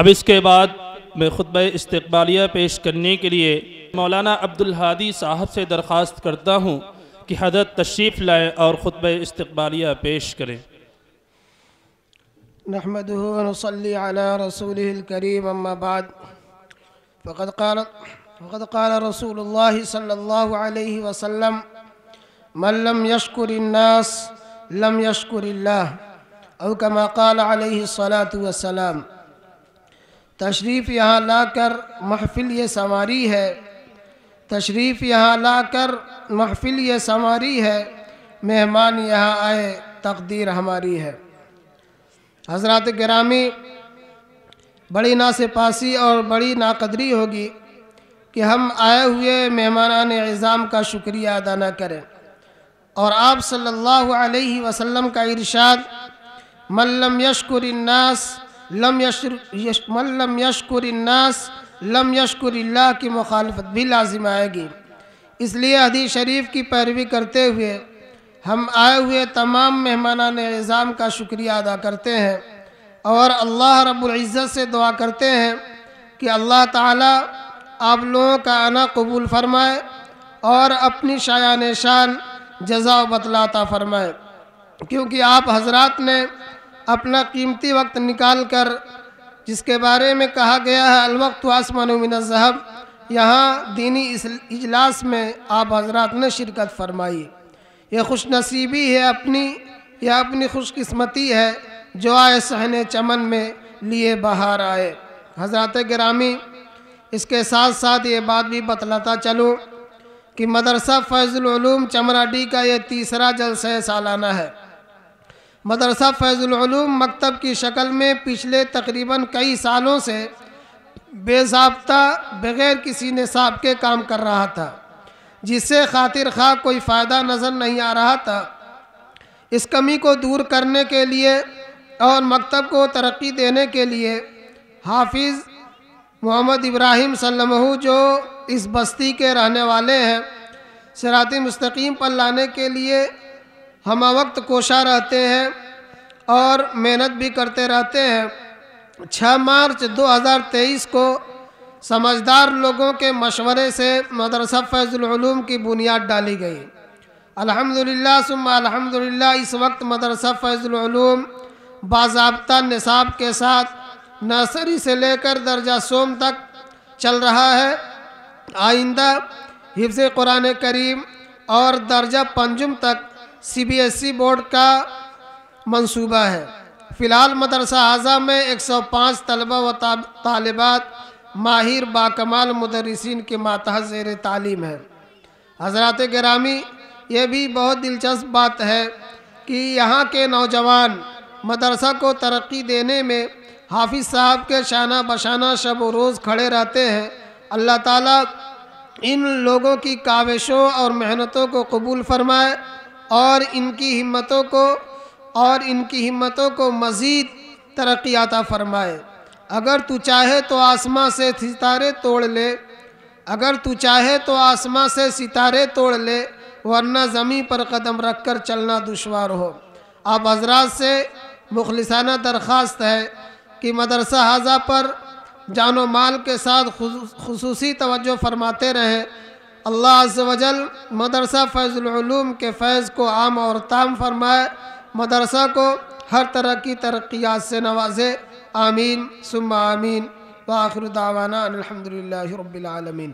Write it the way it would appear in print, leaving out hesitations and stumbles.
اب اس کے بعد میں خطبہ استقبالیہ پیش کرنے کے لیے مولانا عبدالہادی صاحب سے درخواست کرتا ہوں کہ حضرت تشریف لائیں اور خطبہ استقبالیہ پیش کریں۔ نحمده ونصلي على رسوله الكريم أما بعد فقد قال رسول الله صلى الله عليه وسلم من لم يشكر الناس لم يشكر الله أو كما قال عليه الصلاة والسلام۔ تشریف یہاں لا کر محفل یہ سنواری ہے، تشریف یہاں لا کر محفل یہ سنواری ہے، مہمان یہاں آئے تقدیر ہماری ہے۔ حضرات گرامی، بڑی ناسپاسی اور بڑی ناقدری ہوگی کہ ہم آئے ہوئے مہمانان اعظام کا شکریہ ادا نہ کریں، اور آپ صلی اللہ علیہ وسلم کا ارشاد من لم یشکر الناس لم یشکر اللہ کی مخالفت بھی لازم آئے گی۔ اس لیے حدیث شریف کی پیروی کرتے ہوئے ہم آئے ہوئے تمام مہمانان اعظام کا شکریہ ادا کرتے ہیں، اور اللہ رب العزت سے دعا کرتے ہیں کہ اللہ تعالیٰ آپ لوگوں کا آنا قبول فرمائے اور اپنی شایان شان جزا و بدلہ عطا فرمائے، کیونکہ آپ حضرات نے اپنا قیمتی وقت نکال کر، جس کے بارے میں کہا گیا ہے الوقت اسمن من الذہب، یہاں دینی اجلاس میں آپ حضرات نے شرکت فرمائی۔ یہ خوش نصیبی ہے اپنی خوش قسمتی ہے جو آئے صحن چمن میں لیے بہار آئے۔ حضرات گرامی، اس کے ساتھ ساتھ یہ بات بھی بتلاتا چلوں کہ مدرسہ فیض العلوم چمراڈی کا یہ تیسرا جلسہ سالانہ ہے۔ مدرسہ فیض العلوم مکتب کی شکل میں پچھلے تقریباً کئی سالوں سے بے ضابطہ بغیر کسی نصاب کے کام کر رہا تھا، جس سے خاطر خواہ کوئی فائدہ نظر نہیں آ رہا تھا۔ اس کمی کو دور کرنے کے لیے اور مکتب کو ترقی دینے کے لیے حافظ محمد ابراہیم سلمہ جو اس بستی کے رہنے والے ہیں، صراط مستقیم پر لانے کے لیے ہم وقت کوشاں رہتے ہیں اور محنت بھی کرتے رہتے ہیں۔ 6 مارچ 2023 کو سمجھدار لوگوں کے مشورے سے مدرسہ فیض العلوم کی بنیاد ڈالی گئی۔ الحمدللہ ثم الحمدللہ اس وقت مدرسہ فیض العلوم باضابطہ نصاب کے ساتھ نرسری سے لے کر درجہ سوم تک چل رہا ہے۔ آئندہ حفظ قرآن کریم اور درجہ پنجم تک CBSE بورڈ کا منصوبہ ہے۔ فی الحال مدرسہ اعظم میں 105 طلبہ و طالبات ماہر باکمال مدرسین کے ماتحت زیر تعلیم ہے۔ حضرات گرامی، یہ بھی بہت دلچسپ بات ہے کہ یہاں کے نوجوان مدرسہ کو ترقی دینے میں حافظ صاحب کے شانہ بشانہ شب و روز کھڑے رہتے ہیں۔ اللہ تعالیٰ ان لوگوں کی کاوشوں اور محنتوں کو قبول فرمائے اور ان کی ہمتوں کو مزید ترقی عطا فرمائے۔ اگر تو چاہے تو آسماں سے ستارے توڑ لے، ورنہ زمین پر قدم رکھ کر چلنا دشوار ہو۔ آپ حضرات سے مخلصانہ درخواست ہے کہ مدرسہ حاضہ پر جان و مال کے ساتھ خصوصی توجہ فرماتے رہیں۔ اللہ عز و جل مدرسہ فیض العلوم کے فیض کو عام اور تام فرمائے، مدرسہ کو ہر طرح کی ترقیات سے نوازے۔ آمین ثم آمین، وآخر دعوانا الحمدللہ رب العالمین۔